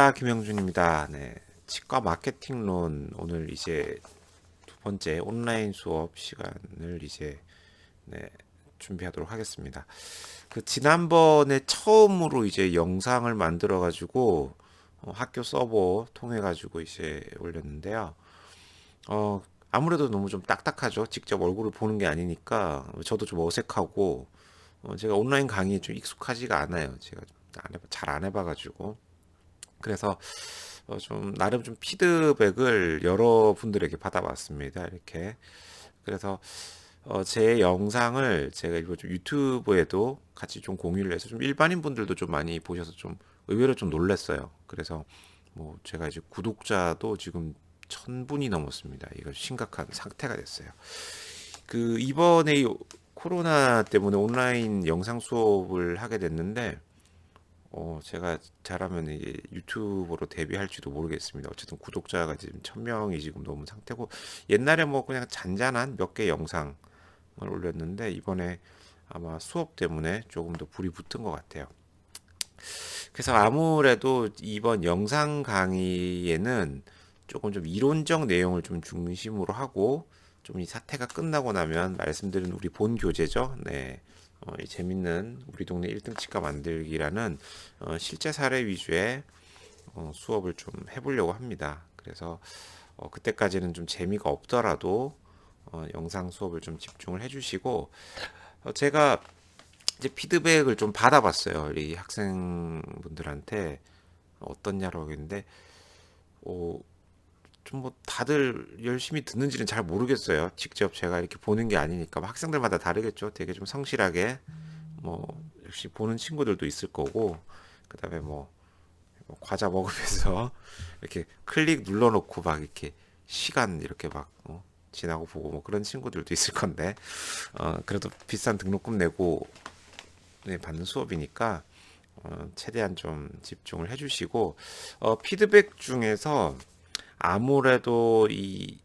안녕하십니까, 김영준입니다. 네, 치과 마케팅론 오늘 이제 두 번째 온라인 수업 시간을 이제 네, 준비하도록 하겠습니다. 그 지난번에 처음으로 이제 영상을 만들어 가지고 학교 서버 통해 가지고 이제 올렸는데요. 어, 아무래도 너무 좀 딱딱하죠. 직접 얼굴을 보는 게 아니니까 저도 좀 어색하고 제가 온라인 강의에 좀 익숙하지가 않아요. 제가 잘 안 해봐가지고. 그래서 좀 나름 좀 피드백을 여러분들에게 받아봤습니다. 이렇게. 그래서 제 영상을 제가 일부 좀 유튜브에도 같이 좀 공유를 해서 좀 일반인 분들도 좀 많이 보셔서 좀 의외로 좀 놀랐어요. 그래서 뭐 제가 이제 구독자도 지금 1000분이 넘었습니다. 이거 심각한 상태가 됐어요. 그 이번에 이 코로나 때문에 온라인 영상 수업을 하게 됐는데 제가 잘하면 이게 유튜버로 데뷔할지도 모르겠습니다. 어쨌든 구독자가 지금 1000명이 지금 넘은 상태고, 옛날에 뭐 그냥 잔잔한 몇 개 영상을 올렸는데, 이번에 아마 수업 때문에 조금 더 불이 붙은 것 같아요. 그래서 아무래도 이번 영상 강의에는 조금 좀 이론적 내용을 좀 중심으로 하고, 좀 이 사태가 끝나고 나면 말씀드린 우리 본 교재죠. 네. 이 재밌는 우리 동네 1등 치과 만들기라는 실제 사례 위주의 수업을 좀 해보려고 합니다. 그래서 그때까지는 좀 재미가 없더라도 영상 수업을 좀 집중을 해주시고, 제가 이제 피드백을 좀 받아봤어요. 우리 학생분들한테 어떻냐고 했는데, 어, 좀 뭐 다들 열심히 듣는지는 잘 모르겠어요. 직접 제가 이렇게 보는 게 아니니까. 뭐 학생들마다 다르겠죠. 되게 좀 성실하게 뭐 역시 보는 친구들도 있을 거고, 그다음에 뭐 과자 먹으면서 이렇게 클릭 눌러놓고 막 이렇게 시간 이렇게 막 지나고 보고 뭐 그런 친구들도 있을 건데, 그래도 비싼 등록금 내고 네, 받는 수업이니까 최대한 좀 집중을 해주시고, 피드백 중에서 아무래도 이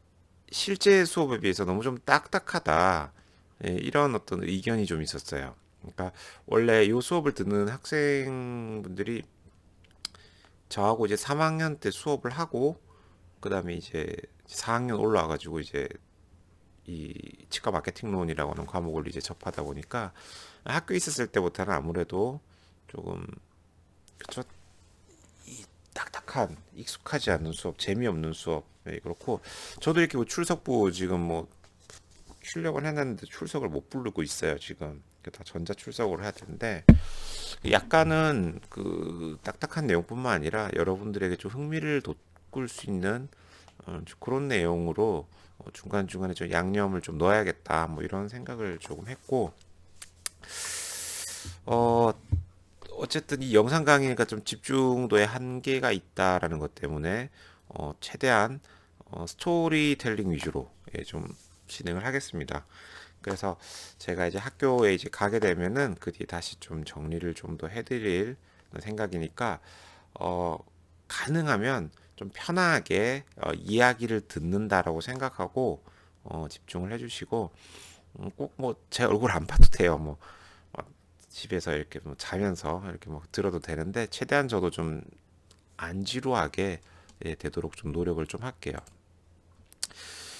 실제 수업에 비해서 너무 좀 딱딱하다, 예, 이런 어떤 의견이 좀 있었어요. 그러니까 원래 이 수업을 듣는 학생분들이 저하고 이제 3학년 때 수업을 하고 그다음에 이제 4학년 올라와가지고 이제 이 치과 마케팅론이라고 하는 과목을 이제 접하다 보니까 학교에 있었을 때부터는 아무래도 조금 그쵸, 이 딱딱한 익숙하지 않은 수업, 재미없는 수업, 네, 그렇고 저도 이렇게 뭐 출석부 지금 뭐 출력을 해놨는데 출석을 못 부르고 있어요 지금. 다 전자 출석으로 해야 되는데 약간은 그 딱딱한 내용뿐만 아니라 여러분들에게 좀 흥미를 돋굴 수 있는 좀 그런 내용으로 중간중간에 좀 양념을 좀 넣어야겠다 뭐 이런 생각을 조금 했고, 어 어쨌든 이 영상 강의가 좀 집중도에 한계가 있다라는 것 때문에 최대한 스토리텔링 위주로 예, 좀 진행을 하겠습니다. 그래서 제가 이제 학교에 이제 가게 되면은 그 뒤에 다시 좀 정리를 좀 더 해드릴 생각이니까 어, 가능하면 좀 편하게 이야기를 듣는다라고 생각하고 집중을 해주시고, 꼭 뭐 제 얼굴 안 봐도 돼요. 뭐 집에서 이렇게 뭐 자면서 이렇게 뭐 들어도 되는데 최대한 저도 좀 안 지루하게 예, 되도록 좀 노력을 좀 할게요.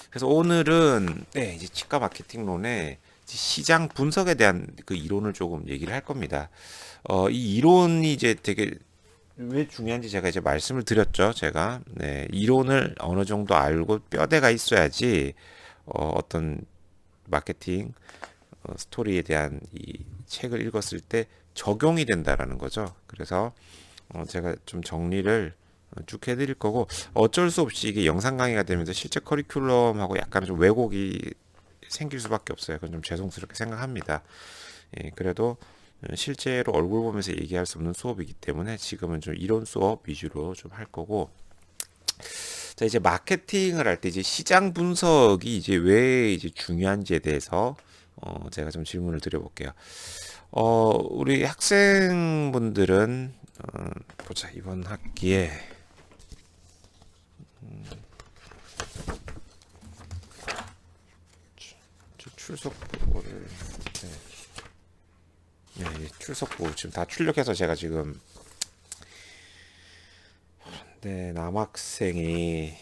그래서 오늘은 네, 이제 치과 마케팅론의 시장 분석에 대한 그 이론을 조금 얘기를 할 겁니다. 이 이론이 이제 되게 왜 중요한지 제가 이제 말씀을 드렸죠. 제가 네, 이론을 어느 정도 알고 뼈대가 있어야지 어떤 마케팅 스토리에 대한 이 책을 읽었을 때 적용이 된다라는 거죠. 그래서 제가 좀 정리를 쭉 해드릴 거고, 어쩔 수 없이 이게 영상 강의가 되면서 실제 커리큘럼하고 약간 좀 왜곡이 생길 수밖에 없어요. 그건 좀 죄송스럽게 생각합니다. 예, 그래도 실제로 얼굴 보면서 얘기할 수 없는 수업이기 때문에 지금은 좀 이론 수업 위주로 좀 할 거고, 자 이제 마케팅을 할 때 이제 시장 분석이 이제 왜 이제 중요한지에 대해서 제가 좀 질문을 드려볼게요. 우리 학생분들은 보자 이번 학기에 출석부를 네, 출석부 지금 다 출력해서 제가 지금 네, 남학생이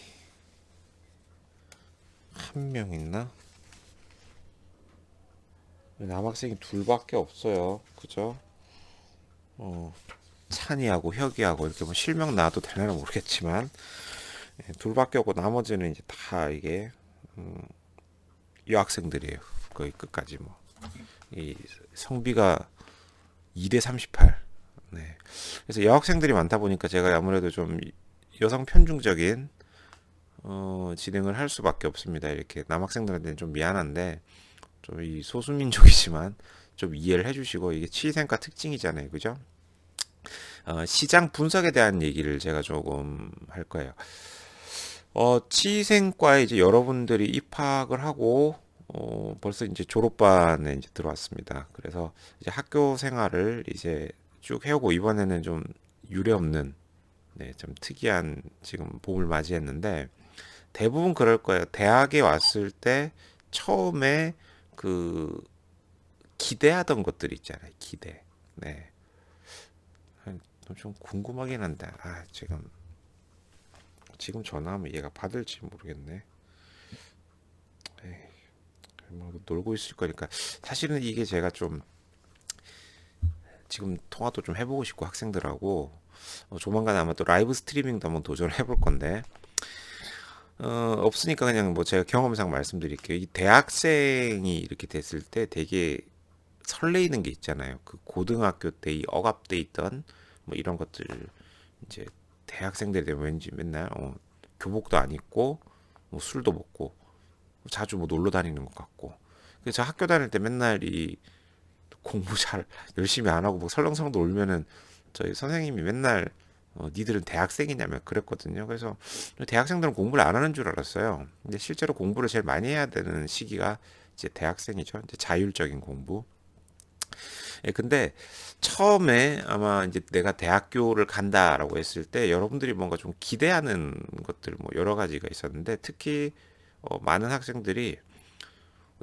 한 명 있나? 남학생이 둘밖에 없어요. 그죠? 어, 찬이하고 혁이하고 이렇게 뭐 실명 나와도 되려나 모르겠지만 둘밖에 없고 나머지는 이제 다 이게 여학생들이에요. 거의 끝까지 뭐. 이 성비가 2대 38. 네. 그래서 여학생들이 많다 보니까 제가 아무래도 좀 여성 편중적인 진행을 할 수밖에 없습니다. 이렇게 남학생들한테는 좀 미안한데 좀 이 소수민족이지만 좀 이해를 해주시고 이게 치위생과 특징이잖아요, 그죠? 시장 분석에 대한 얘기를 제가 조금 할 거예요. 치위생과에 이제 여러분들이 입학을 하고 벌써 이제 졸업반에 이제 들어왔습니다. 그래서 이제 학교 생활을 이제 쭉 해오고 이번에는 좀 유례없는 네, 좀 특이한 지금 봄을 맞이했는데 대부분 그럴 거예요. 대학에 왔을 때 처음에 그 기대하던 것들 있잖아요. 기대. 네. 좀 궁금하긴 한데, 지금 전화하면 얘가 받을지 모르겠네. 에이, 뭐 놀고 있을 거니까. 사실은 이게 제가 좀 지금 통화도 좀 해보고 싶고 학생들하고 조만간 아마 또 라이브 스트리밍도 한번 도전을 해볼 건데 없으니까 그냥 뭐 제가 경험상 말씀드릴게요. 이 대학생이 이렇게 됐을 때 되게 설레이는 게 있잖아요. 그 고등학교 때 이 억압돼 있던 뭐 이런 것들 이제 대학생들이 되면 왠지 맨날 교복도 안 입고 뭐 술도 먹고 자주 뭐 놀러 다니는 것 같고 그래서 저 학교 다닐 때 맨날 이 공부 잘 열심히 안 하고 뭐 설렁설렁 놀면은 저희 선생님이 맨날 니들은 대학생이냐며 그랬거든요. 그래서 대학생들은 공부를 안 하는 줄 알았어요. 근데 실제로 공부를 제일 많이 해야 되는 시기가 이제 대학생이죠. 이제 자율적인 공부. 예, 근데 처음에 아마 이제 내가 대학교를 간다라고 했을 때 여러분들이 뭔가 좀 기대하는 것들 뭐 여러 가지가 있었는데 특히 많은 학생들이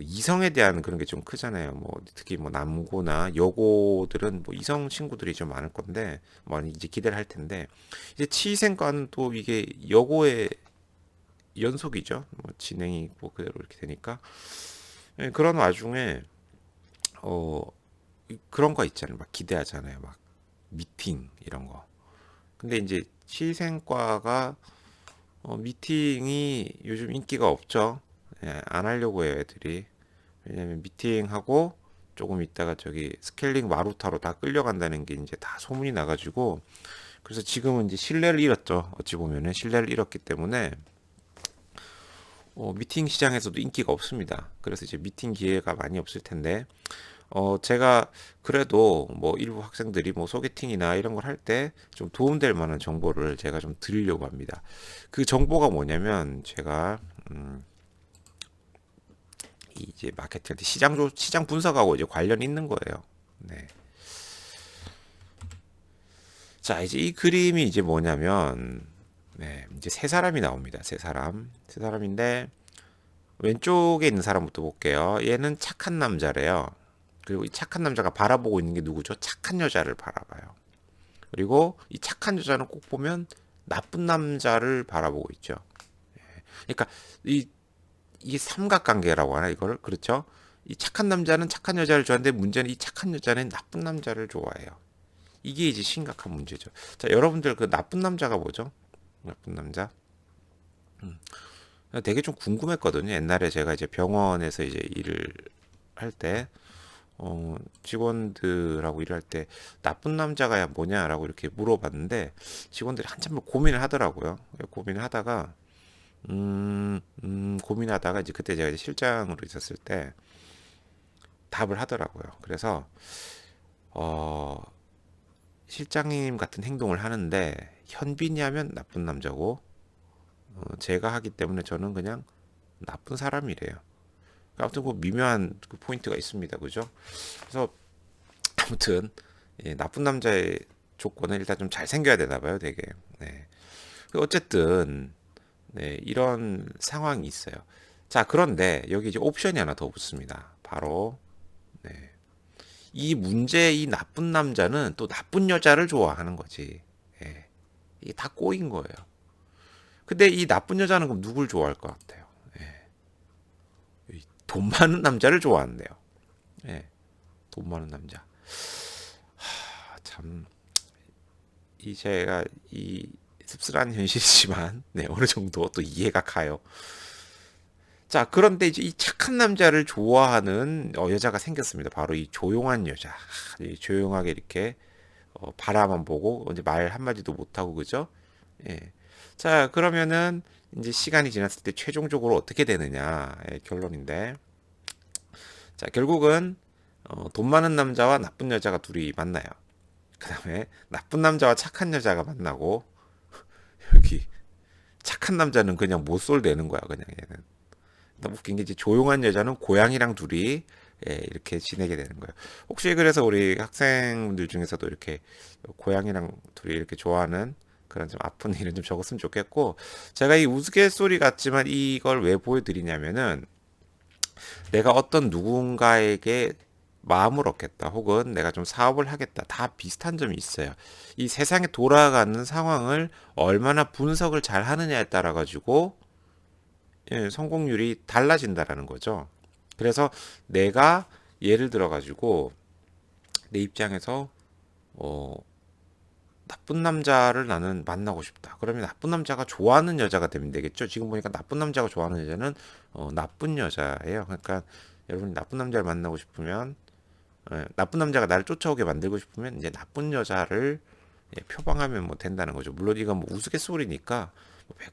이성에 대한 그런 게 좀 크잖아요. 뭐 특히 뭐 남고나 여고들은 뭐 이성 친구들이 좀 많을 건데 많이 이제 기대를 할 텐데 이제 치생과는 또 이게 여고의 연속이죠. 뭐 진행이 뭐 그대로 이렇게 되니까 예, 그런 와중에 어 그런 거 있잖아요. 막 기대하잖아요. 막 미팅 이런 거. 근데 이제 치생과가 미팅이 요즘 인기가 없죠. 예, 안 하려고 해요, 애들이. 왜냐면 미팅하고 조금 있다가 저기 스케일링 마루타로 다 끌려간다는 게 이제 다 소문이 나가지고 그래서 지금은 이제 신뢰를 잃었죠. 어찌 보면은 신뢰를 잃었기 때문에 미팅 시장에서도 인기가 없습니다. 그래서 이제 미팅 기회가 많이 없을 텐데 제가 그래도 뭐 일부 학생들이 뭐 소개팅이나 이런 걸 할 때 좀 도움될 만한 정보를 제가 좀 드리려고 합니다. 그 정보가 뭐냐면 제가 이제 마케팅한테 시장 분석하고 이제 관련 있는 거예요. 네. 자, 이제 이 그림이 이제 뭐냐면 네, 이제 세 사람이 나옵니다. 세 사람. 세 사람인데 왼쪽에 있는 사람부터 볼게요. 얘는 착한 남자래요. 그리고 이 착한 남자가 바라보고 있는 게 누구죠? 착한 여자를 바라봐요. 그리고 이 착한 여자는 꼭 보면 나쁜 남자를 바라보고 있죠. 그러니까 이 이게 삼각관계라고 하나 이거를 그렇죠? 이 착한 남자는 착한 여자를 좋아하는데 문제는 이 착한 여자는 나쁜 남자를 좋아해요. 이게 이제 심각한 문제죠. 자, 여러분들 그 나쁜 남자가 뭐죠? 나쁜 남자? 되게 좀 궁금했거든요. 옛날에 제가 이제 병원에서 이제 일을 할 때, 직원들하고 일할 때 나쁜 남자가 뭐냐라고 이렇게 물어봤는데 직원들이 한참 고민을 하더라고요. 고민을 하다가 고민하다가 이제 그때 제가 이제 실장으로 있었을 때 답을 하더라고요. 그래서 어, 실장님 같은 행동을 하는데 현빈이 하면 나쁜 남자고 제가 하기 때문에 저는 그냥 나쁜 사람이래요. 아무튼 그 미묘한 그 포인트가 있습니다. 그죠? 그래서 아무튼 나쁜 남자의 조건은 일단 좀 잘생겨야 되나 봐요, 되게. 네. 어쨌든 네, 이런 상황이 있어요. 자, 그런데 여기 이제 옵션이 하나 더 붙습니다. 바로 네. 이 문제 이 나쁜 남자는 또 나쁜 여자를 좋아하는 거지. 예. 이게 다 꼬인 거예요. 근데 이 나쁜 여자는 그럼 누굴 좋아할 것 같아요? 돈 많은 남자를 좋아한대요. 예, 돈 많은 남자. 참, 이 제가 이 씁쓸한 현실이지만, 네, 어느 정도 또 이해가 가요. 자, 그런데 이제 이 착한 남자를 좋아하는 여자가 생겼습니다. 바로 이 조용한 여자. 이 조용하게 이렇게 바라만 보고 이제 말 한마디도 못하고 그죠? 예. 자, 그러면은 이제 시간이 지났을 때 최종적으로 어떻게 되느냐 결론인데, 자, 결국은 돈 많은 남자와 나쁜 여자가 둘이 만나요. 그 다음에 나쁜 남자와 착한 여자가 만나고 여기 착한 남자는 그냥 못쏠 되는 거야, 그냥 얘는. 너무 웃긴 게 이제 조용한 여자는 고양이랑 둘이 이렇게 지내게 되는 거예요. 혹시 그래서 우리 학생들 중에서도 이렇게 고양이랑 둘이 이렇게 좋아하는 그런 좀 아픈 일은 좀 적었으면 좋겠고, 제가 이 우스갯소리 같지만 이걸 왜 보여드리냐면은 내가 어떤 누군가에게 마음을 얻겠다 혹은 내가 좀 사업을 하겠다 다 비슷한 점이 있어요. 이 세상에 돌아가는 상황을 얼마나 분석을 잘 하느냐에 따라 가지고 성공률이 달라진다라는 거죠. 그래서 내가 예를 들어 가지고 내 입장에서 어, 나쁜 남자를 나는 만나고 싶다. 그러면 나쁜 남자가 좋아하는 여자가 되면 되겠죠. 지금 보니까 나쁜 남자가 좋아하는 여자는 나쁜 여자예요. 그러니까 여러분이 나쁜 남자를 만나고 싶으면 나쁜 남자가 나를 쫓아오게 만들고 싶으면 이제 나쁜 여자를 표방하면 뭐 된다는 거죠. 물론 이건 뭐 우스갯소리니까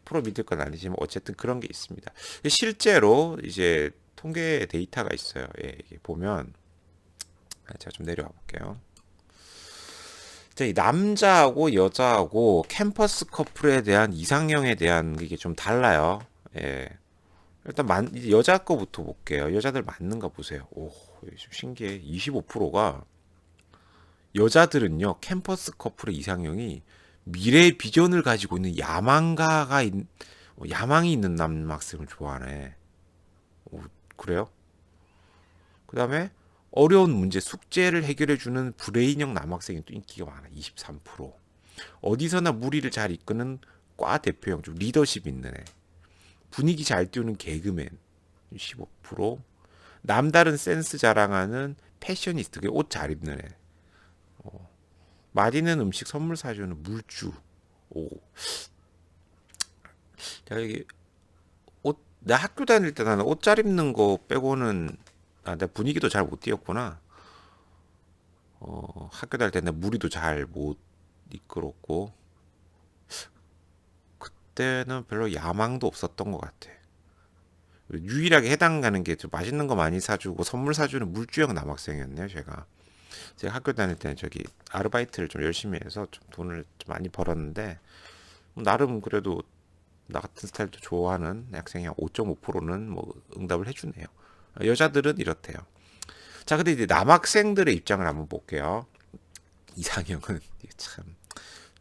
100% 믿을 건 아니지만 어쨌든 그런 게 있습니다. 실제로 이제 통계 데이터가 있어요. 이게 보면 제가 좀 내려와 볼게요. 이 남자하고 여자하고 캠퍼스 커플에 대한 이상형에 대한 이게 좀 달라요. 예. 일단 여자 거부터 볼게요. 여자들 맞는가 보세요. 오, 좀 신기해. 25%가 여자들은요, 캠퍼스 커플의 이상형이 미래의 비전을 가지고 있는 야망이 있는 남학생을 좋아하네. 오, 그래요? 그 다음에 어려운 문제, 숙제를 해결해주는 브레인형 남학생이 또 인기가 많아. 23%. 어디서나 무리를 잘 이끄는 과 대표형, 좀 리더십 있는 애. 분위기 잘 띄우는 개그맨. 15%. 남다른 센스 자랑하는 패셔니스트, 옷 잘 입는 애. 맛있는 음식 선물 사주는 물주. 오. 야, 이게 나 학교 다닐 때 나는 옷 잘 입는 거 빼고는, 내 분위기도 잘 못 띄웠구나. 학교 다닐 때는 무리도 잘 못 이끌었고, 그때는 별로 야망도 없었던 것 같아. 유일하게 해당가는 게 좀 맛있는 거 많이 사주고 선물 사주는 물주형 남학생이었네요, 제가 학교 다닐 때는 저기 아르바이트를 좀 열심히 해서 좀 돈을 좀 많이 벌었는데, 나름 그래도 나 같은 스타일도 좋아하는 학생이 한 5.5%는 뭐 응답을 해주네요. 여자들은 이렇대요. 자, 근데 이제 남학생들의 입장을 한번 볼게요. 이상형은 참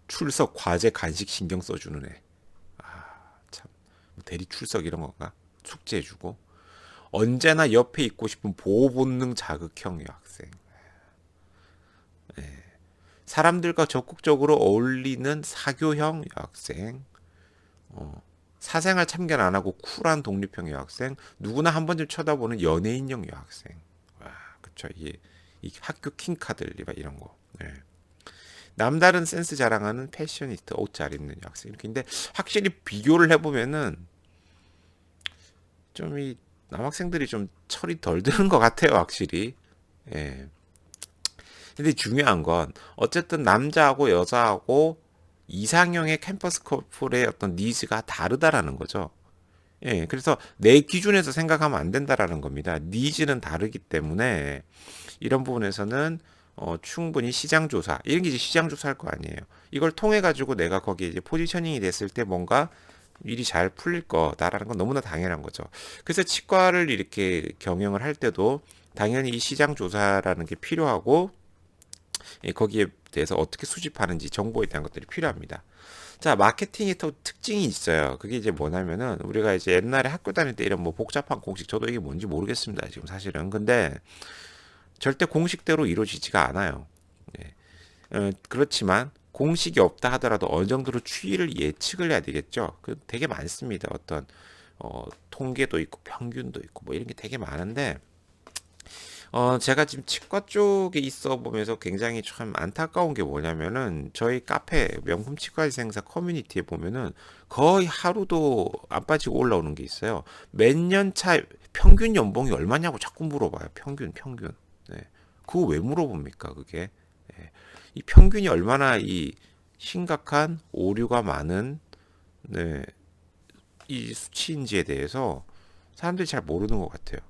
출석, 과제, 간식 신경 써주는 애. 참 대리 출석 이런 건가? 숙제해주고 언제나 옆에 있고 싶은 보호 본능 자극형 여학생. 사람들과 적극적으로 어울리는 사교형 여학생. 사생활 참견 안 하고 쿨한 독립형 여학생. 누구나 한 번쯤 쳐다보는 연예인형 여학생. 와, 그쵸. 이 학교 킹카들 이런 거. 네. 남다른 센스 자랑하는 패셔니스트, 옷 잘 입는 여학생. 이렇게 근데 확실히 비교를 해보면은 좀 이 남학생들이 좀 철이 덜 드는 것 같아요, 확실히. 예. 근데 중요한 건 어쨌든 남자하고 여자하고 이상형의 캠퍼스 커플의 어떤 니즈가 다르다라는 거죠. 예, 그래서 내 기준에서 생각하면 안 된다라는 겁니다. 니즈는 다르기 때문에 이런 부분에서는 충분히 시장 조사, 이런 게 이제 시장 조사할 거 아니에요. 이걸 통해 가지고 내가 거기에 이제 포지셔닝이 됐을 때 뭔가 일이 잘 풀릴 거다라는 건 너무나 당연한 거죠. 그래서 치과를 이렇게 경영을 할 때도 당연히 이 시장 조사라는 게 필요하고, 거기에 대해서 어떻게 수집하는지 정보에 대한 것들이 필요합니다. 자, 마케팅의 또 특징이 있어요. 그게 이제 뭐냐면은 우리가 이제 옛날에 학교 다닐 때 이런 뭐 복잡한 공식, 저도 이게 뭔지 모르겠습니다, 지금 사실은. 근데 절대 공식대로 이루어지지가 않아요. 그렇지만 공식이 없다 하더라도 어느 정도로 추이를 예측을 해야 되겠죠. 그 되게 많습니다. 어떤 통계도 있고 평균도 있고 뭐 이런 게 되게 많은데 제가 지금 치과 쪽에 있어 보면서 굉장히 참 안타까운 게 뭐냐면은 저희 카페 명품 치과의생사 커뮤니티에 보면은 거의 하루도 안 빠지고 올라오는 게 있어요. 몇 년 차 평균 연봉이 얼마냐고 자꾸 물어봐요. 평균. 네. 그거 왜 물어봅니까? 그게. 네. 이 평균이 얼마나 이 심각한 오류가 많은 네, 이 수치인지에 대해서 사람들이 잘 모르는 것 같아요.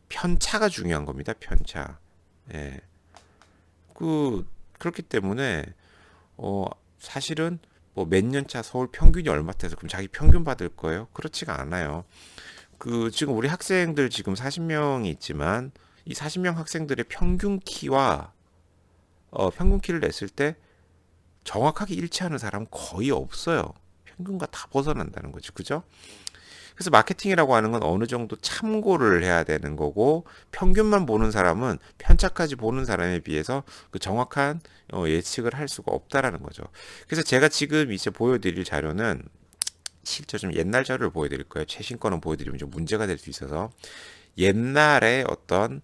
편차가 중요한 겁니다. 편차. 예. 그렇기 때문에 사실은 뭐 몇 년 차 서울 평균이 얼마 돼서 그럼 자기 평균 받을 거예요? 그렇지가 않아요. 지금 우리 학생들 지금 40명이 있지만 이 40명 학생들의 평균 키와 평균 키를 냈을 때 정확하게 일치하는 사람은 거의 없어요. 평균과 다 벗어난다는 거죠. 그죠? 그래서 마케팅이라고 하는 건 어느 정도 참고를 해야 되는 거고 평균만 보는 사람은 편차까지 보는 사람에 비해서 그 정확한 예측을 할 수가 없다라는 거죠. 그래서 제가 지금 이제 보여드릴 자료는 실제 좀 옛날 자료를 보여드릴 거예요. 최신 거는 보여드리면 좀 문제가 될 수 있어서 옛날에 어떤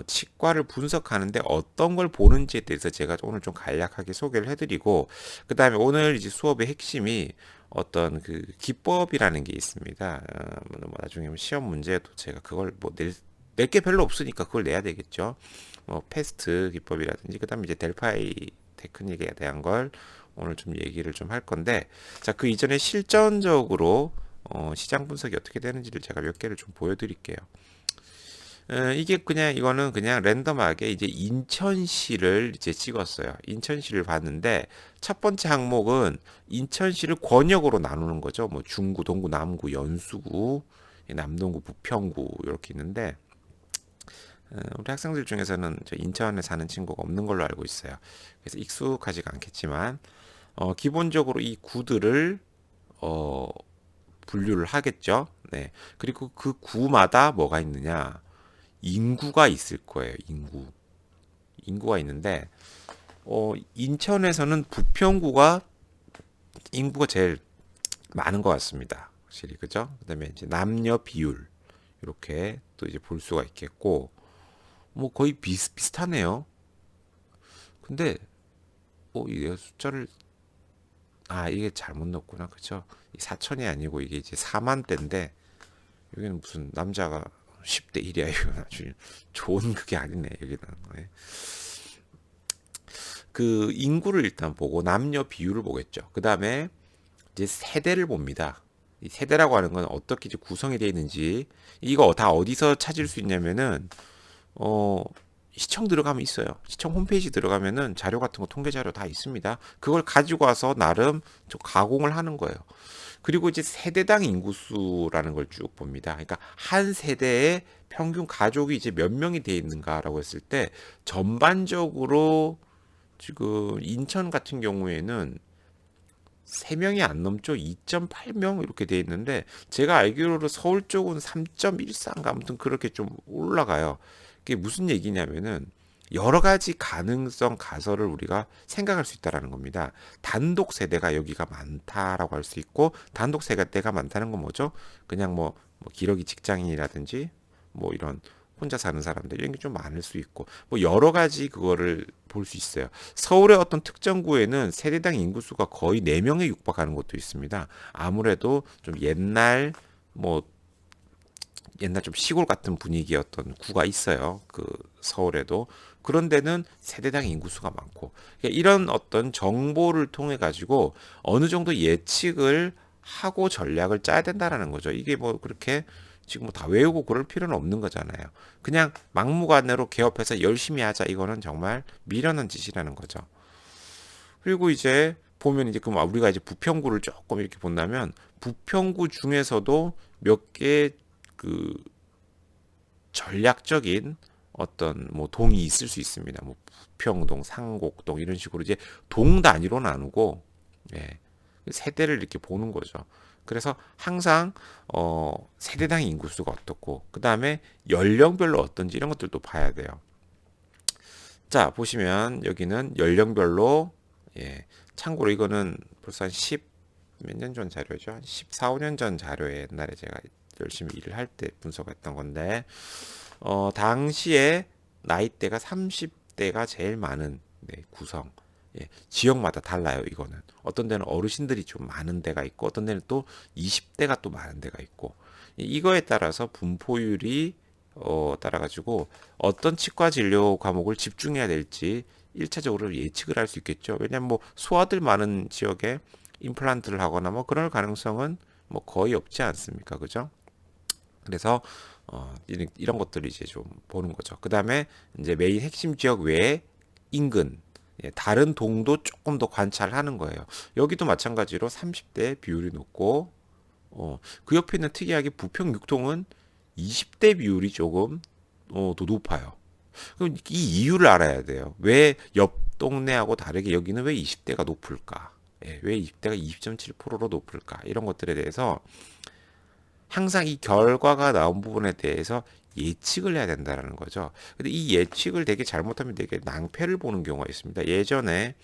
치과를 분석하는데 어떤 걸 보는지에 대해서 제가 오늘 좀 간략하게 소개를 해드리고 그 다음에 오늘 이제 수업의 핵심이 어떤 그 기법이라는 게 있습니다. 뭐 나중에 시험 문제도 제가 그걸 뭐 낼 게 별로 없으니까 그걸 내야 되겠죠. 뭐 패스트 기법이라든지 그다음에 이제 델파이 테크닉에 대한 걸 오늘 좀 얘기를 좀 할 건데 자, 그 이전에 실전적으로 시장 분석이 어떻게 되는지를 제가 몇 개를 좀 보여드릴게요. 이게 이거는 그냥 랜덤하게 이제 인천시를 이제 찍었어요. 인천시를 봤는데 첫 번째 항목은 인천시를 권역으로 나누는 거죠. 뭐 중구, 동구, 남구, 연수구, 남동구, 부평구 이렇게 있는데 우리 학생들 중에서는 저 인천에 사는 친구가 없는 걸로 알고 있어요. 그래서 익숙하지가 않겠지만 기본적으로 이 구들을 분류를 하겠죠. 네. 그리고 그 구마다 뭐가 있느냐? 인구가 있을 거예요. 인구가 있는데 인천에서는 부평구가 인구가 제일 많은 것 같습니다. 확실히 그죠? 그다음에 이제 남녀 비율 이렇게 또 이제 볼 수가 있겠고 뭐 거의 비슷하네요. 근데 이게 숫자를 이게 잘못 넣었구나. 그죠? 4천이 아니고 이게 이제 4만 대인데 여기는 무슨 남자가 10대 1이야. 이거 아주 좋은 그게 아니네. 여기는. 네. 그 인구를 일단 보고 남녀 비율을 보겠죠. 그 다음에 이제 세대를 봅니다. 이 세대라고 하는 건 어떻게 이제 구성이 되어 있는지 이거 다 어디서 찾을 수 있냐면은 시청 들어가면 있어요. 시청 홈페이지 들어가면은 자료 같은 거 통계 자료 다 있습니다. 그걸 가지고 와서 나름 좀 가공을 하는 거예요. 그리고 이제 세대당 인구수라는 걸 쭉 봅니다. 그러니까 한 세대에 평균 가족이 이제 몇 명이 돼 있는가라고 했을 때 전반적으로 지금 인천 같은 경우에는 3명이 안 넘죠. 2.8명 이렇게 돼 있는데 제가 알기로는 서울 쪽은 3.13인가 아무튼 그렇게 좀 올라가요. 그게 무슨 얘기냐면은 여러 가지 가능성 가설을 우리가 생각할 수 있다라는 겁니다. 단독 세대가 여기가 많다라고 할 수 있고 단독 세대가 많다는 건 뭐죠? 그냥 뭐 기러기 직장인이라든지 뭐 이런 혼자 사는 사람들 이런 게 좀 많을 수 있고 뭐 여러 가지 그거를 볼 수 있어요. 서울의 어떤 특정 구에는 세대당 인구수가 거의 4명에 육박하는 곳도 있습니다. 아무래도 좀 옛날 좀 시골 같은 분위기였던 구가 있어요. 그 서울에도 그런 데는 세대당 인구수가 많고 그러니까 이런 어떤 정보를 통해 가지고 어느 정도 예측을 하고 전략을 짜야 된다라는 거죠. 이게 뭐 그렇게 지금 뭐 다 외우고 그럴 필요는 없는 거잖아요. 그냥 막무가내로 개업해서 열심히 하자 이거는 정말 미련한 짓이라는 거죠. 그리고 이제 보면 이제 그럼 우리가 이제 부평구를 조금 이렇게 본다면 부평구 중에서도 몇 개 그 전략적인 어떤 뭐 동이 있을 수 있습니다. 뭐 부평동, 상곡동 이런 식으로 이제 동 단위로 나누고 예, 세대를 이렇게 보는 거죠. 그래서 항상 세대당 인구수가 어떻고 그 다음에 연령별로 어떤지 이런 것들도 봐야 돼요. 자 보시면 여기는 연령별로 예. 참고로 이거는 벌써 한 10 몇 년 전 자료죠. 한 14, 15년 전 자료에 옛날에 제가 열심히 일을 할 때 분석했던 건데 당시에 나이대가 30대가 제일 많은 네, 구성. 예, 지역마다 달라요, 이거는. 어떤 데는 어르신들이 좀 많은 데가 있고, 어떤 데는 또 20대가 또 많은 데가 있고, 이거에 따라서 분포율이 따라가지고 어떤 치과 진료 과목을 집중해야 될지 1차적으로 예측을 할 수 있겠죠. 왜냐면 뭐 소아들 많은 지역에 임플란트를 하거나 뭐 그럴 가능성은 뭐 거의 없지 않습니까? 그죠? 그래서 이런 것들을 이제 좀 보는 거죠. 그 다음에 이제 메인 핵심 지역 외에 인근 다른 동도 조금 더 관찰하는 거예요. 여기도 마찬가지로 30대 비율이 높고 그 옆에 있는 특이하게 부평 6동은 20대 비율이 조금 더 높아요. 그럼 이 이유를 알아야 돼요. 왜 옆 동네하고 다르게 여기는 왜 20대가 높을까? 예, 왜 20대가 20.7%로 높을까? 이런 것들에 대해서 항상 이 결과가 나온 부분에 대해서 예측을 해야 된다는 거죠. 근데 이 예측을 되게 잘못하면 되게 낭패를 보는 경우가 있습니다. 예전에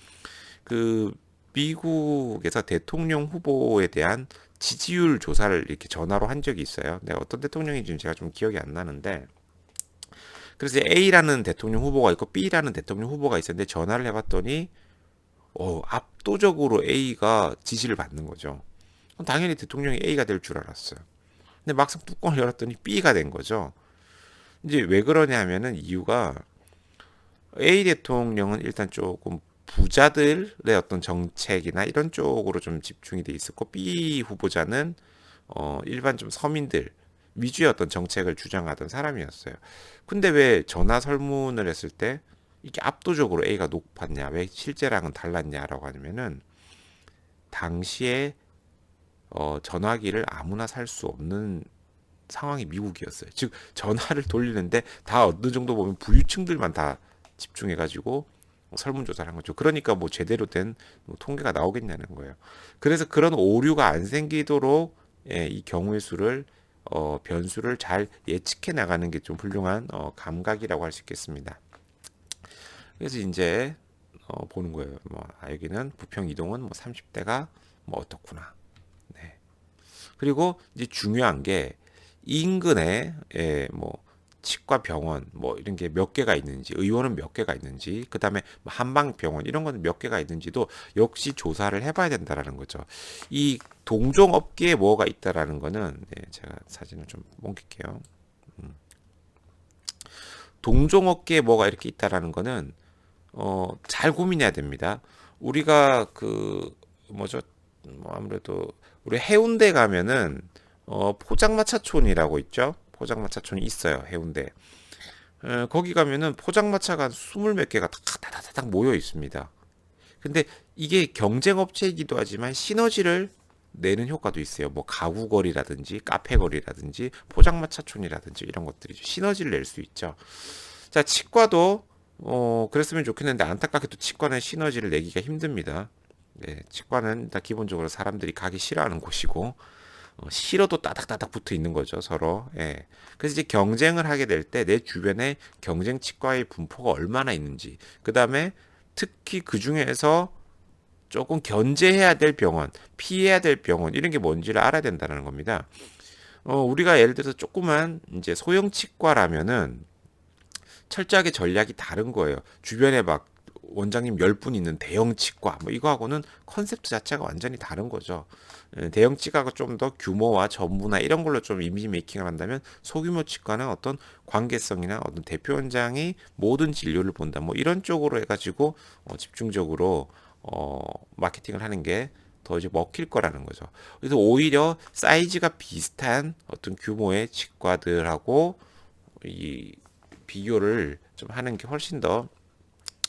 그 미국에서 대통령 후보에 대한 지지율 조사를 이렇게 전화로 한 적이 있어요. 내가 어떤 대통령인지는 제가 좀 기억이 안 나는데 그래서 A라는 대통령 후보가 있고 B라는 대통령 후보가 있었는데 전화를 해봤더니 압도적으로 A가 지지를 받는 거죠. 그럼 당연히 대통령이 A가 될 줄 알았어요. 근데 막상 뚜껑을 열었더니 B가 된 거죠. 이제 왜 그러냐 하면은 이유가 A 대통령은 일단 조금 부자들의 어떤 정책이나 이런 쪽으로 좀 집중이 돼 있었고 B 후보자는 일반 좀 서민들 위주의 어떤 정책을 주장하던 사람이었어요. 근데 왜 전화 설문을 했을 때 이게 압도적으로 A가 높았냐, 왜 실제랑은 달랐냐라고 하면은 당시에 전화기를 아무나 살 수 없는 상황이 미국이었어요. 즉 전화를 돌리는데 다 어느 정도 보면 부유층들만 다 집중해가지고 설문조사를 한 거죠. 그러니까 뭐 제대로 된 통계가 나오겠냐는 거예요. 그래서 그런 오류가 안 생기도록 이 경우의 수를 변수를 잘 예측해 나가는 게 좀 훌륭한 감각이라고 할 수 있겠습니다. 그래서 이제 보는 거예요. 뭐 여기는 부평 이동은 뭐 30대가 뭐 어떻구나. 네. 그리고 이제 중요한 게 인근에 뭐 치과 병원 뭐 이런 게 몇 개가 있는지 의원은 몇 개가 있는지 그다음에 뭐 한방병원 이런 거는 몇 개가 있는지도 역시 조사를 해봐야 된다라는 거죠. 이 동종 업계에 뭐가 있다라는 거는 제가 사진을 좀 옮길게요. 동종 업계에 뭐가 이렇게 있다라는 거는 잘 고민해야 됩니다. 우리가 그 뭐죠? 뭐 아무래도 우리 해운대 가면은 포장마차촌이라고 있죠. 포장마차촌이 있어요. 해운대. 거기 가면은 포장마차가 한 스물 몇 개가 다다다닥 모여 있습니다. 근데 이게 경쟁업체이기도 하지만 시너지를 내는 효과도 있어요. 뭐 가구거리라든지 카페거리라든지 포장마차촌이라든지 이런 것들이 시너지를 낼 수 있죠. 자, 치과도 그랬으면 좋겠는데 안타깝게도 치과는 시너지를 내기가 힘듭니다. 네, 치과는 다 기본적으로 사람들이 가기 싫어하는 곳이고 싫어도 따닥따닥 붙어 있는 거죠, 서로. 예. 그래서 이제 경쟁을 하게 될 때 내 주변에 경쟁 치과의 분포가 얼마나 있는지, 그 다음에 특히 그 중에서 조금 견제해야 될 병원, 피해야 될 병원 이런 게 뭔지를 알아야 된다는 겁니다. 우리가 예를 들어서 조그만 이제 소형 치과라면은 철저하게 전략이 다른 거예요. 주변에 막 원장님 10분 있는 대형 치과 뭐 이거하고는 컨셉트 자체가 완전히 다른 거죠. 대형 치과가 좀 더 규모와 전문화 이런 걸로 좀 이미지 메이킹을 한다면 소규모 치과는 어떤 관계성이나 어떤 대표 원장이 모든 진료를 본다 뭐 이런 쪽으로 해가지고 집중적으로 마케팅을 하는 게 더 이제 먹힐 거라는 거죠. 그래서 오히려 사이즈가 비슷한 어떤 규모의 치과들하고 이 비교를 좀 하는 게 훨씬 더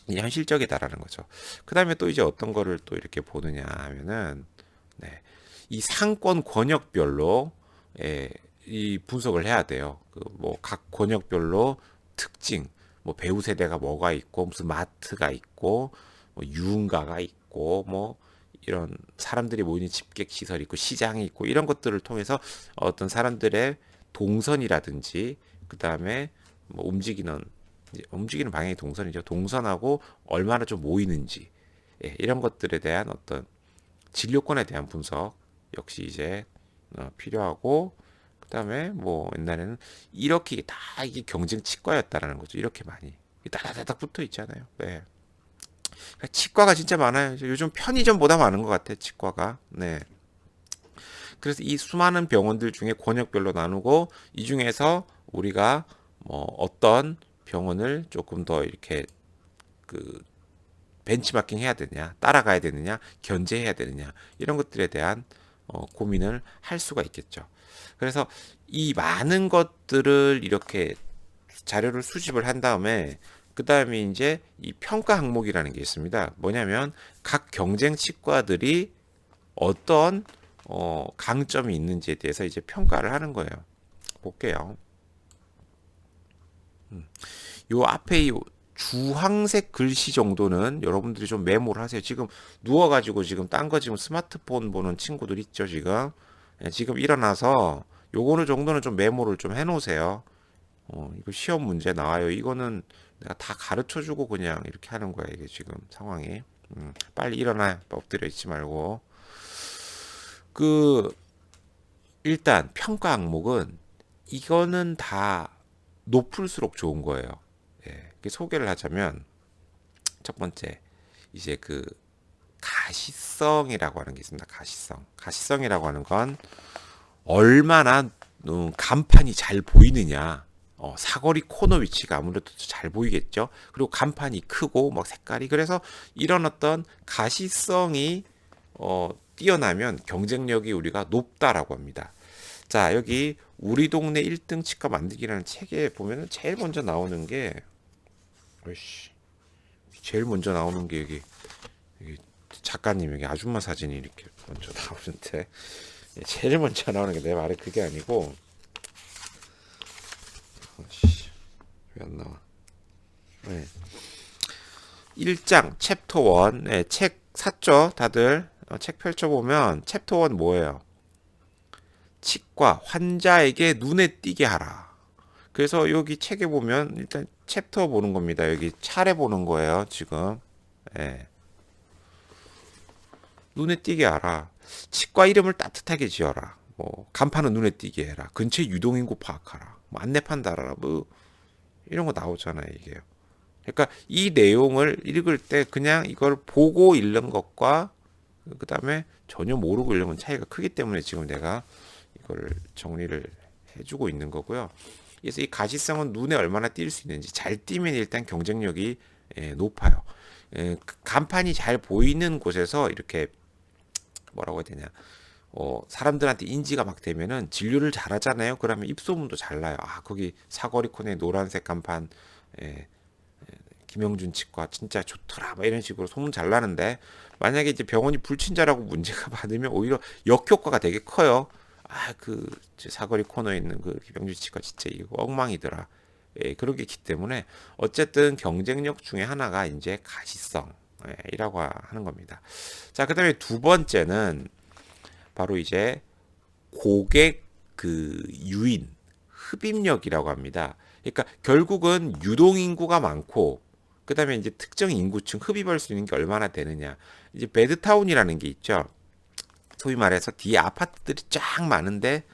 현실적이다라는 거죠. 그 다음에 또 이제 어떤 거를 또 이렇게 보느냐 하면은, 네, 이 상권 권역별로, 이 분석을 해야 돼요. 그 뭐 각 권역별로 특징, 뭐 배우 세대가 뭐가 있고, 무슨 마트가 있고, 뭐 유흥가가 있고, 뭐 이런 사람들이 모이는 집객 시설이 있고, 시장이 있고, 이런 것들을 통해서 어떤 사람들의 동선이라든지, 그 다음에 뭐 움직이는 방향이 동선이죠. 동선하고 얼마나 좀 모이는지 예, 이런 것들에 대한 어떤 진료권에 대한 분석 역시 이제 필요하고, 그다음에 뭐 옛날에는 이렇게 다 이게 경쟁 치과였다라는 거죠. 이렇게 많이 따다다닥 붙어 있잖아요. 네. 그러니까 치과가 진짜 많아요. 요즘 편의점보다 많은 것 같아, 치과가. 네. 그래서 이 수많은 병원들 중에 권역별로 나누고, 이 중에서 우리가 뭐 어떤 병원을 조금 더 이렇게 그 벤치마킹 해야 되느냐, 따라가야 되느냐, 견제해야 되느냐, 이런 것들에 대한 고민을 할 수가 있겠죠. 그래서 이 많은 것들을 이렇게 자료를 수집을 한 다음에, 그 다음에 이제 이 평가 항목이라는 게 있습니다. 뭐냐면 각 경쟁 치과들이 어떤 강점이 있는지에 대해서 이제 평가를 하는 거예요. 볼게요. 요 앞에 이 주황색 글씨 정도는 여러분들이 좀 메모를 하세요. 지금 누워가지고 지금 딴 거 지금 스마트폰 보는 친구들 있죠, 지금. 예, 지금 일어나서 요거는 정도는 좀 메모를 좀 해놓으세요. 이거 시험 문제 나와요. 이거는 내가 다 가르쳐 주고 그냥 이렇게 하는 거야, 이게 지금 상황이. 빨리 일어나. 엎드려 있지 말고. 그, 일단 평가 항목은 이거는 다 높을수록 좋은 거예요. 예, 소개를 하자면 첫 번째 이제 그 가시성이라고 하는 게 있습니다. 가시성. 가시성이라고 하는 건 얼마나 간판이 잘 보이느냐. 사거리 코너 위치가 아무래도 잘 보이겠죠. 그리고 간판이 크고 막 색깔이, 그래서 이런 어떤 가시성이 뛰어나면 경쟁력이 우리가 높다라고 합니다. 자, 여기 우리 동네 1등 치과 만들기라는 책에 보면은 제일 먼저 나오는 게, 어이씨, 제일 먼저 나오는 게 여기 작가님 여기 아줌마 사진이 이렇게 먼저 나오는데, 제일 먼저 나오는 게 내 말이 그게 아니고, 왜 안 나와? 네. 1장 챕터 1, 네, 책 샀죠 다들? 책 펼쳐보면 챕터 1 뭐예요? 치과 환자에게 눈에 띄게 하라. 그래서 여기 책에 보면 일단 챕터 보는 겁니다. 여기 차례 보는 거예요 지금. 예. 눈에 띄게 하라. 치과 이름을 따뜻하게 지어라. 뭐 간판은 눈에 띄게 해라. 근처 유동인구 파악하라. 뭐 안내판 달아라. 뭐 이런 거 나오잖아요 이게. 그러니까 이 내용을 읽을 때 그냥 이걸 보고 읽는 것과 그 다음에 전혀 모르고 읽는 건 차이가 크기 때문에 지금 내가 이걸 정리를 해주고 있는 거고요. 그래서 이 가시성은 눈에 얼마나 띌 수 있는지, 잘 띄면 일단 경쟁력이 높아요. 간판이 잘 보이는 곳에서 이렇게 뭐라고 해야 되냐, 사람들한테 인지가 막 되면은 진료를 잘하잖아요. 그러면 입소문도 잘 나요. 아, 거기 사거리 코너에 노란색 간판, 예, 김영준 치과 진짜 좋더라, 막 이런 식으로 소문 잘 나는데, 만약에 이제 병원이 불친절하고 문제가 많으면 오히려 역효과가 되게 커요. 아, 그 사거리 코너에 있는 그 김영준 치과 진짜 이거 엉망이더라. 예, 그런 게 있기 때문에 어쨌든 경쟁력 중에 하나가 이제 가시성이라고 하는 겁니다. 자, 그다음에 두 번째는 바로 이제 고객 그 유인, 흡입력이라고 합니다. 그러니까 결국은 유동인구가 많고, 그다음에 이제 특정 인구층 흡입할 수 있는 게 얼마나 되느냐. 이제 베드타운이라는 게 있죠. 소위 말해서 뒤에 아파트들이 쫙 많은데,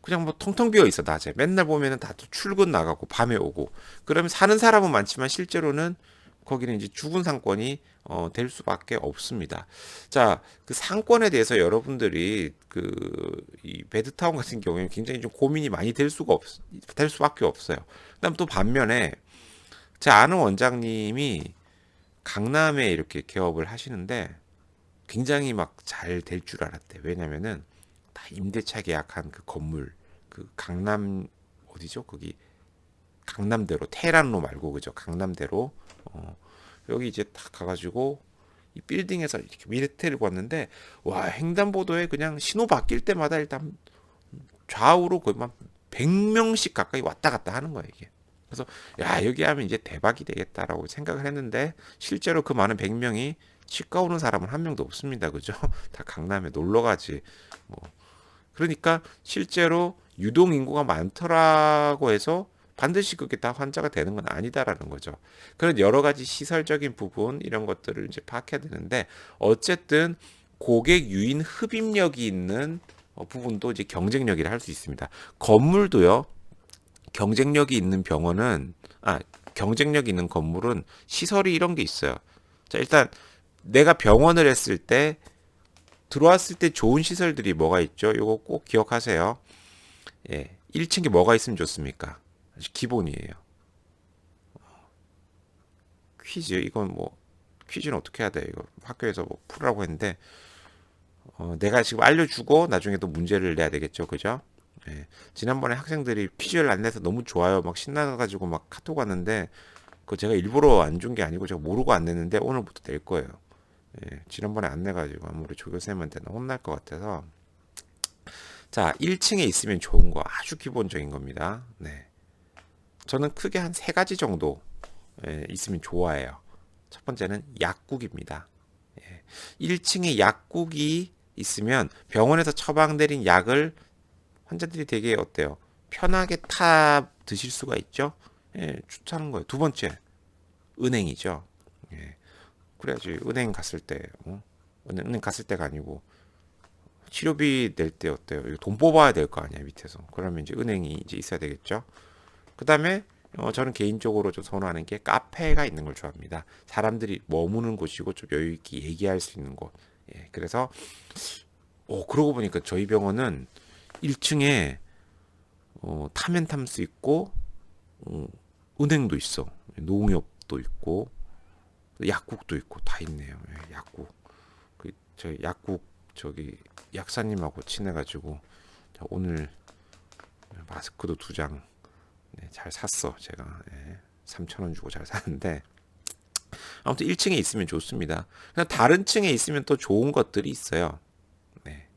그냥 뭐 텅텅 비어 있어 낮에. 맨날 보면은 다 출근 나가고 밤에 오고. 그러면 사는 사람은 많지만 실제로는 거기는 이제 죽은 상권이 될 수밖에 없습니다. 자, 그 상권에 대해서 여러분들이 이 베드타운 같은 경우에는 굉장히 좀 고민이 많이 될 수밖에 없어요. 그다음 또 반면에 제 아는 원장님이 강남에 이렇게 개업을 하시는데 굉장히 막 잘 될 줄 알았대. 왜냐면은 다 임대차 계약한 그 건물, 그 강남 어디죠? 거기 강남대로, 테헤란로 말고, 그죠? 강남대로. 여기 이제 딱 가가지고 이 빌딩에서 이렇게 미래테를 봤는데, 와, 횡단보도에 그냥 신호 바뀔 때마다 일단 좌우로 거의 막 100명씩 가까이 왔다 갔다 하는 거예요 이게. 그래서 야, 여기 하면 이제 대박이 되겠다라고 생각을 했는데, 실제로 그 많은 100명이 치과 오는 사람은 한 명도 없습니다. 그죠? 다 강남에 놀러 가지. 뭐. 그러니까 실제로 유동 인구가 많더라고 해서 반드시 그게 다 환자가 되는 건 아니다라는 거죠. 그런 여러 가지 시설적인 부분 이런 것들을 이제 파악해야 되는데 어쨌든 고객 유인 흡입력이 있는 부분도 이제 경쟁력이라 할 수 있습니다. 건물도요. 경쟁력이 있는 병원은 경쟁력 있는 건물은 시설이 이런 게 있어요. 자, 일단 내가 병원을 했을 때 들어왔을 때 좋은 시설들이 뭐가 있죠? 이거 꼭 기억하세요. 예. 1층에 뭐가 있으면 좋습니까? 기본이에요. 퀴즈 이건 뭐 퀴즈는 어떻게 해야 돼? 이거 학교에서 뭐 풀으라고 했는데 내가 지금 알려주고 나중에 또 문제를 내야 되겠죠, 그죠? 예. 지난번에 학생들이 퀴즈를 안 내서 너무 좋아요, 막 신나가지고 막 카톡 왔는데 그거 제가 일부러 안 준 게 아니고 제가 모르고 안 냈는데 오늘부터 낼 거예요. 예. 지난번에 안 내가지고 아무리 조교쌤한테 혼날 것 같아서 자 1층에 있으면 좋은 거 아주 기본적인 겁니다. 네. 저는 크게 한 세 가지 정도 있으면 좋아해요. 첫 번째는 약국입니다. 1층에 약국이 있으면 병원에서 처방 내린 약을 환자들이 되게 어때요? 편하게 타 드실 수가 있죠? 예, 좋다는 거예요. 두 번째, 은행이죠. 예, 그래야지 은행 갔을 때, 은행 갔을 때가 아니고 치료비 낼 때 어때요? 이거 돈 뽑아야 될 거 아니야, 밑에서. 그러면 이제 은행이 이제 있어야 되겠죠? 그 다음에 저는 개인적으로 좀 선호하는 게 카페가 있는 걸 좋아합니다. 사람들이 머무는 곳이고 좀 여유 있게 얘기할 수 있는 곳. 예, 그래서 그러고 보니까 저희 병원은 1층에 타면 탐수 있고 은행도 있어. 농협도 있고 약국도 있고 다 있네요. 예, 약국. 저희 약국 저기 약사님하고 친해가지고 오늘 마스크도 2장 잘 샀어 제가. 3,000원 주고 잘 샀는데 아무튼 1층에 있으면 좋습니다. 그냥 다른 층에 있으면 또 좋은 것들이 있어요. 네.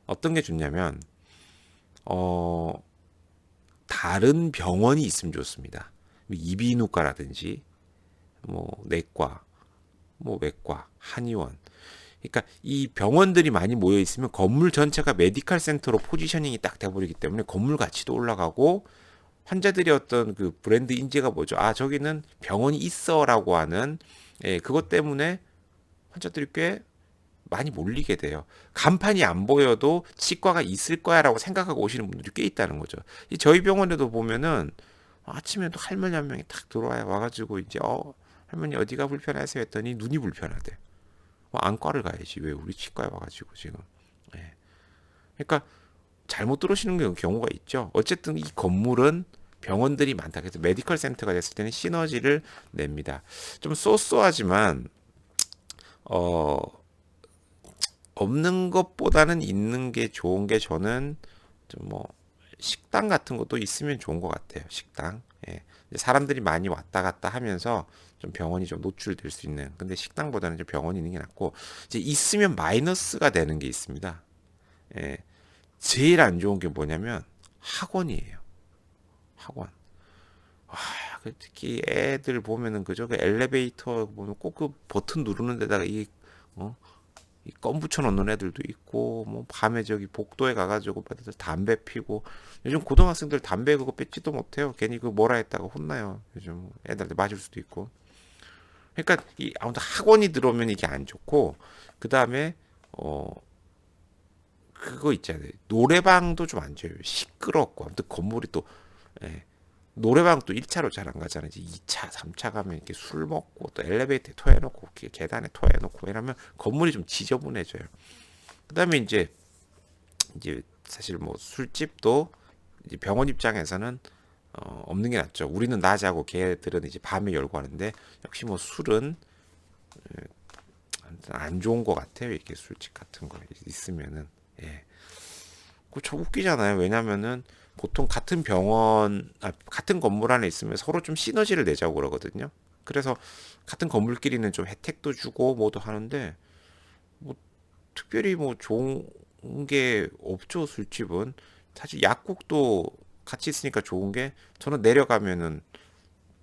어떤 게 좋냐면 어 다른 병원이 있으면 좋습니다. 이비인후과라든지 뭐 내과, 뭐 외과, 한의원. 그러니까 이 병원들이 많이 모여 있으면 건물 전체가 메디컬 센터로 포지셔닝이 딱 돼버리기 때문에 건물 가치도 올라가고 환자들이 어떤 그 브랜드 인지가 뭐죠? 저기는 병원이 있어라고 하는 그것 때문에 환자들이 꽤 많이 몰리게 돼요. 간판이 안 보여도 치과가 있을 거야라고 생각하고 오시는 분들이 꽤 있다는 거죠. 저희 병원에도 보면은 아침에 또 할머니 한 명이 탁 들어와요. 와가지고 이제 할머니 어디가 불편하세요 했더니 눈이 불편하대. 안과를 가야지 왜 우리 치과에 와가지고 지금. 예. 그러니까 잘못 들으시는 경우가 있죠. 어쨌든 이 건물은 병원들이 많다. 그래서 메디컬 센터가 됐을 때는 시너지를 냅니다. 좀 쏘쏘하지만 어 없는 것보다는 있는 게 좋은 게 저는 좀 뭐 식당 같은 것도 있으면 좋은 것 같아요. 식당. 예. 사람들이 많이 왔다 갔다 하면서 좀 병원이 좀 노출될 수 있는. 근데 식당보다는 좀 병원이 있는 게 낫고 이제 있으면 마이너스가 되는 게 있습니다. 예. 제일 안 좋은 게 뭐냐면 학원이에요. 학원. 특히 애들 보면은 그저 그 엘리베이터 보면 꼭 그 버튼 누르는 데다가 어? 이껌 붙여 놓는 애들도 있고 뭐 밤에 저기 복도에 가가지고 애들 담배 피고 요즘 고등학생들 담배 그거 뺏지도 못해요. 괜히 그 뭐라 했다가 혼나요. 요즘 애들한테 맞을 수도 있고. 그러니까 아무튼 학원이 들어오면 이게 안 좋고 그 다음에 그거 있잖아요. 노래방도 좀 안 좋아요. 시끄럽고 아무튼 건물이 또 예, 노래방 또 1차로 잘 안 가잖아요. 이제 2차, 3차 가면 이렇게 술 먹고 또 엘리베이터에 토해놓고 계단에 토해놓고 이러면 건물이 좀 지저분해져요. 그다음에 이제 사실 뭐 술집도 이제 병원 입장에서는 없는 게 낫죠. 우리는 낮에 하고 걔들은 이제 밤에 열고 하는데 역시 뭐 술은 안 좋은 것 같아요. 이렇게 술집 같은 거 있으면은 예. 그거 웃기잖아요. 왜냐면은 보통 같은 같은 건물 안에 있으면 서로 좀 시너지를 내자고 그러거든요. 그래서 같은 건물끼리는 좀 혜택도 주고 뭐도 하는데 뭐 특별히 뭐 좋은 게 없죠. 술집은 사실 약국도 같이 있으니까 좋은 게 저는 내려가면은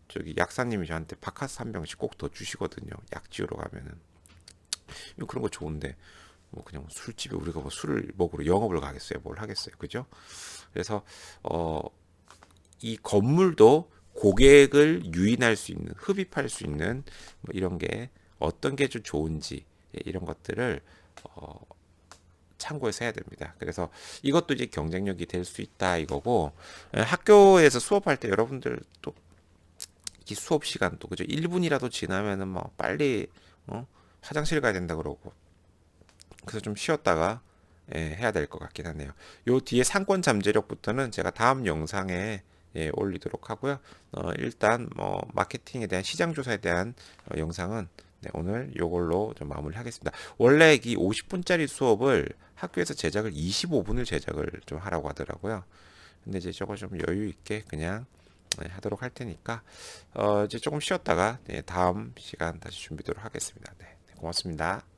저기 약사님이 저한테 바카스 한 병씩 꼭 더 주시거든요. 약 지으러 가면은 그런 거 좋은데 뭐 그냥 술집에 우리가 뭐 술을 먹으러 영업을 가겠어요. 뭘 하겠어요. 그죠? 그래서 어 이 건물도 고객을 유인할 수 있는, 흡입할 수 있는 뭐 이런 게 어떤 게 좀 좋은지 이런 것들을 어, 참고해서 해야 됩니다. 그래서 이것도 이제 경쟁력이 될 수 있다 이거고 학교에서 수업할 때 여러분들 또 이 수업 시간도 그죠? 1분이라도 지나면은 뭐 빨리 화장실 가야 된다 그러고 그래서 좀 쉬었다가 해야 될 것 같긴 하네요. 요 뒤에 상권 잠재력부터는 제가 다음 영상에 올리도록 하고요. 일단 뭐 마케팅에 대한 시장 조사에 대한 영상은 네, 오늘 요걸로 좀 마무리하겠습니다. 원래 이 50분짜리 수업을 학교에서 제작을 25분을 제작을 좀 하라고 하더라고요. 근데 이제 저거 좀 여유 있게 그냥 하도록 할 테니까 이제 조금 쉬었다가 다음 시간 다시 준비하도록 하겠습니다. 네, 고맙습니다.